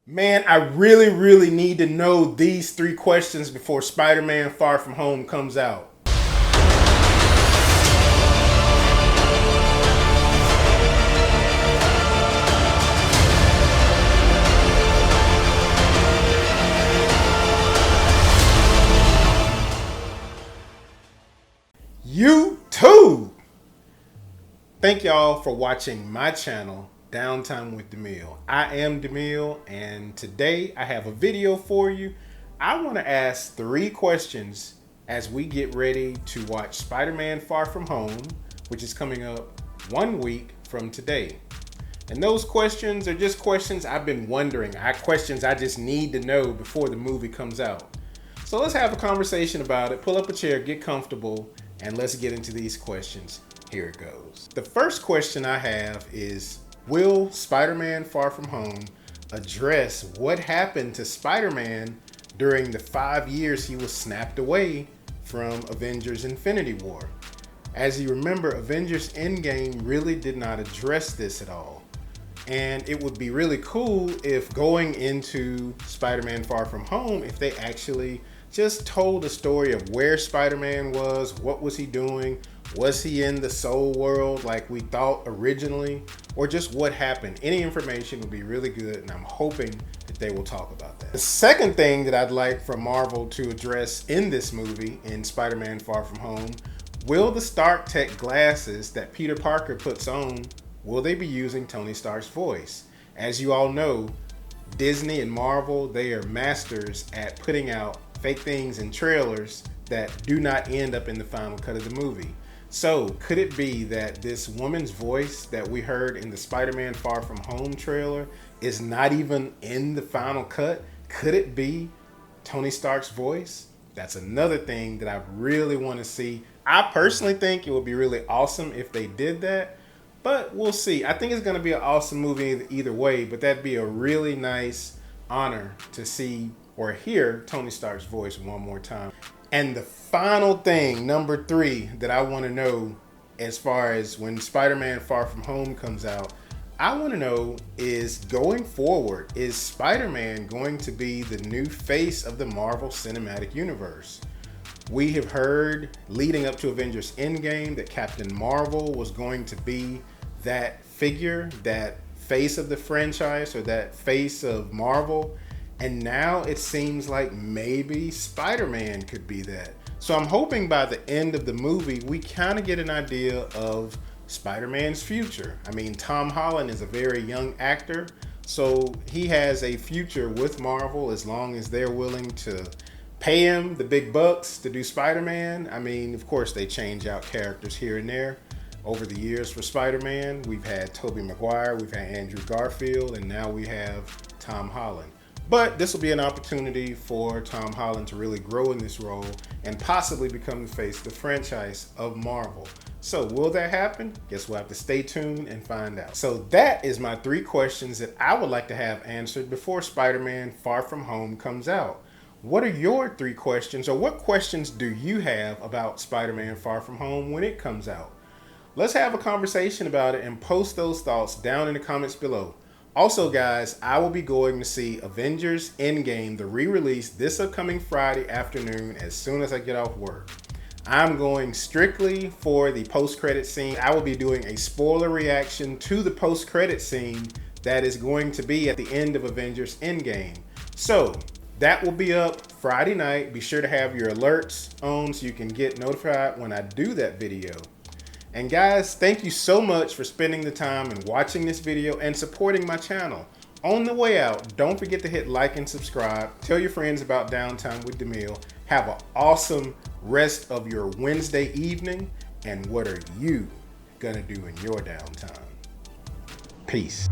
Man, I really need to know these three questions before Spider-Man Far From Home comes out. YouTube! Thank y'all for watching my channel, Downtime with DeMille. I am DeMille, and today I have a video for you. I want to ask three questions as we get ready to watch Spider-Man Far From Home, which is coming up 1 week from today. And those questions are just questions I've been wondering, questions I just need to know before the movie comes out. So let's have a conversation about it. Pull up a chair, get comfortable, and let's get into these questions. Here it goes. The first question I have is, will Spider-Man Far From Home address what happened to Spider-Man during the 5 years he was snapped away from Avengers Infinity War? As you remember, Avengers Endgame really did not address this at all. And it would be really cool if going into Spider-Man Far From Home, if they actually just told a story of where Spider-Man was, what was he doing, was he in the soul world like we thought originally, or just what happened. Any information would be really good, and I'm hoping that they will talk about that. The second thing that I'd like for Marvel to address in this movie, in Spider-Man Far From Home, will the Stark Tech glasses that Peter Parker puts on, will they be using Tony Stark's voice? As you all know, Disney and Marvel, they are masters at putting out fake things in trailers that do not end up in the final cut of the movie. So could it be that this woman's voice that we heard in the Spider-Man Far From Home trailer is not even in the final cut? Could it be Tony Stark's voice? That's another thing that I really want to see. I personally think it would be really awesome if they did that, but we'll see. I think it's going to be an awesome movie either way, but that'd be a really nice honor to see or hear Tony Stark's voice one more time. And the final thing, number 3, that I want to know as far as when Spider-Man Far From Home comes out, I want to know is, going forward, is Spider-Man going to be the new face of the Marvel Cinematic Universe? We have heard leading up to Avengers Endgame that Captain Marvel was going to be that figure, that face of the franchise, or that face of Marvel. And now it seems like maybe Spider-Man could be that. So I'm hoping by the end of the movie, we kind of get an idea of Spider-Man's future. I mean, Tom Holland is a very young actor, so he has a future with Marvel as long as they're willing to pay him the big bucks to do Spider-Man. I mean, of course, they change out characters here and there over the years for Spider-Man. We've had Tobey Maguire, we've had Andrew Garfield, and now we have Tom Holland. But this will be an opportunity for Tom Holland to really grow in this role and possibly become the face of the franchise of Marvel. So will that happen? Guess we'll have to stay tuned and find out. So that is my 3 questions that I would like to have answered before Spider-Man Far From Home comes out. What are your 3 questions, or what questions do you have about Spider-Man Far From Home when it comes out? Let's have a conversation about it and post those thoughts down in the comments below. Also, guys, I will be going to see Avengers Endgame, the re-release, this upcoming Friday afternoon as soon as I get off work. I'm going strictly for the post-credit scene. I will be doing a spoiler reaction to the post-credit scene that is going to be at the end of Avengers Endgame. So that will be up Friday night. Be sure to have your alerts on so you can get notified when I do that video. And guys, thank you so much for spending the time and watching this video and supporting my channel. On the way out, don't forget to hit like and subscribe. Tell your friends about Downtime with DeMille. Have an awesome rest of your Wednesday evening. And what are you gonna do in your downtime? Peace.